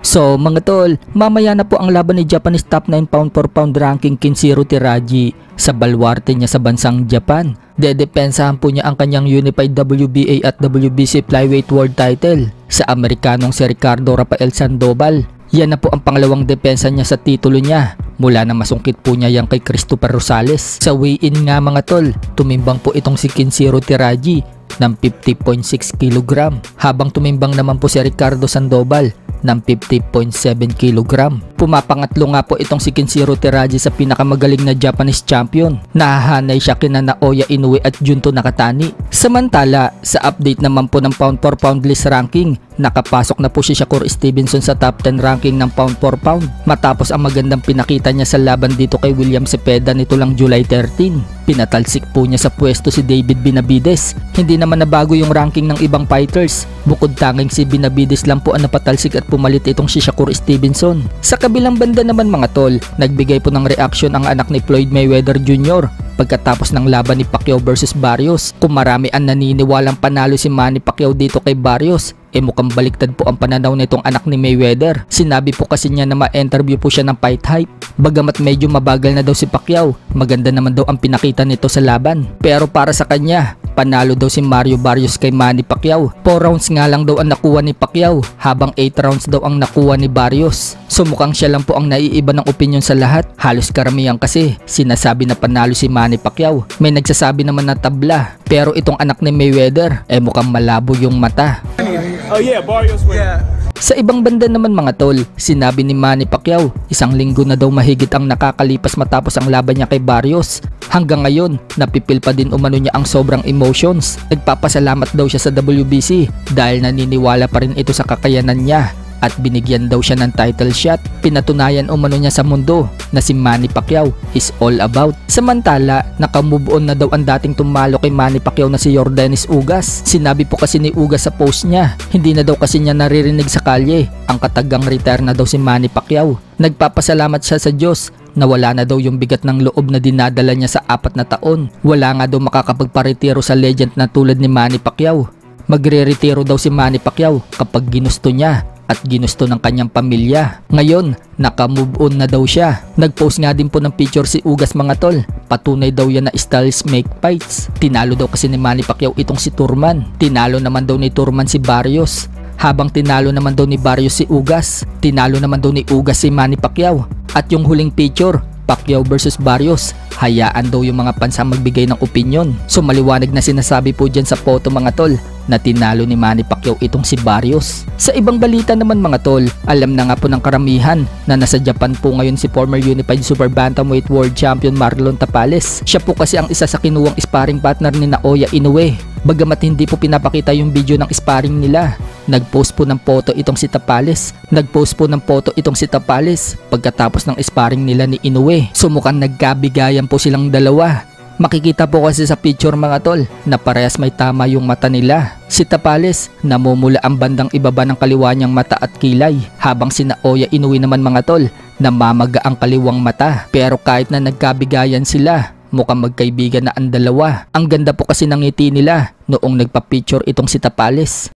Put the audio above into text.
So mga tol, mamaya na po ang laban ni Japanese top 9 pound for pound ranking Kenshiro Teraji sa baluarte niya sa bansang Japan. Dedepensahan po niya ang kanyang Unified WBA at WBC Flyweight World title sa Amerikanong si Ricardo Rafael Sandoval. Yan na po ang pangalawang depensa niya sa titulo niya mula na masungkit po niya yang kay Christopher Rosales. Sa weigh-in nga mga tol, tumimbang po itong si Kenshiro Teraji ng 50.6 kg habang tumimbang naman po si Ricardo Sandoval ng 50.7 kg. Pumapangatlo nga po itong si Kenshiro Teraji sa pinakamagaling na Japanese champion. Nahahanay siya kina Naoya Inoue at Junto Nakatani. Samantala, sa update naman po ng pound for pound list ranking, nakapasok na po si Shakur Stevenson sa top 10 ranking ng pound for pound matapos ang magandang pinakita niya sa laban dito kay William Cepeda nito lang July 13. Pinatalsik po niya sa pwesto si David Benavides. Hindi naman nabago yung ranking ng ibang fighters. Bukod tanging si Benavides lang po ang napatalsik at pumalit itong si Shakur Stevenson. Sa kabilang banda naman mga tol, nagbigay po ng reaction ang anak ni Floyd Mayweather Jr. pagkatapos ng laban ni Pacquiao versus Barrios. Kung marami ang naniniwalang panalo si Manny Pacquiao dito kay Barrios, mukhang baliktad po ang pananaw nitong anak ni Mayweather. Sinabi po kasi niya na ma-interview po siya ng Fight Hype. Bagamat medyo mabagal na daw si Pacquiao, maganda naman daw ang pinakita nito sa laban. Pero para sa kanya, panalo daw si Mario Barrios kay Manny Pacquiao. 4 rounds nga lang daw ang nakuha ni Pacquiao, habang 8 rounds daw ang nakuha ni Barrios. So mukhang siya lang po ang naiiba ng opinion sa lahat. Halos karamihan kasi sinasabi na panalo si Manny Pacquiao. May nagsasabi naman na tabla. Pero itong anak ni Mayweather, mukhang malabo yung mata. Oh yeah, Barrios win. Yeah. Sa ibang banda naman mga tol, sinabi ni Manny Pacquiao, 1 linggo na daw mahigit ang nakakalipas matapos ang laban niya kay Barrios. Hanggang ngayon, napipil pa din umano niya ang sobrang emotions. Nagpapasalamat daw siya sa WBC dahil naniniwala pa rin ito sa kakayanan niya. At binigyan daw siya ng title shot. Pinatunayan umano niya sa mundo na si Manny Pacquiao is all about. Samantala, nakamove on na daw ang dating tumalo kay Manny Pacquiao na si Yordenis Ugas. Sinabi po kasi ni Ugas sa post niya, hindi na daw kasi niya naririnig sa kalye ang katagang retire na daw si Manny Pacquiao. Nagpapasalamat siya sa Diyos na wala na daw yung bigat ng loob na dinadala niya sa 4 na taon. Wala nga daw makakapagparetiro sa legend na tulad ni Manny Pacquiao. Magre-retiro daw si Manny Pacquiao kapag ginusto niya at ginusto ng kanyang pamilya. Ngayon, naka-move on na daw siya. Nag-post nga din po ng picture si Ugas mga tol. Patunay daw yan na styles make fights. Tinalo daw kasi ni Manny Pacquiao itong si Turman. Tinalo naman daw ni Turman si Barrios. Habang tinalo naman daw ni Barrios si Ugas. Tinalo naman daw ni Ugas si Manny Pacquiao. At yung huling picture, Pacquiao versus Barrios, hayaan daw yung mga fans ang magbigay ng opinion. So maliwanag na sinasabi po dyan sa photo mga tol na tinalo ni Manny Pacquiao itong si Barrios. Sa ibang balita naman mga tol, alam na nga po ng karamihan na nasa Japan po ngayon si former Unified Super Bantamweight World Champion Marlon Tapales. Siya po kasi ang isa sa kinuwang sparring partner ni Naoya Inoue. Bagamat hindi po pinapakita yung video ng sparring nila, nagpost po ng photo itong si Tapales. Pagkatapos ng sparring nila ni Inoue. So mukhang nagkabigayan po silang dalawa. Makikita po kasi sa picture mga tol na parehas may tama yung mata nila. Si Tapales, namumula ang bandang ibaba ng kaliwa niyang mata at kilay, habang si Naoya Inoue naman mga tol, namamaga ang kaliwang mata. Pero kahit na nagkabigayan sila, mukhang magkaibigan na ang dalawa. Ang ganda po kasi ng ngiti nila noong nagpa-picture itong si Tapales.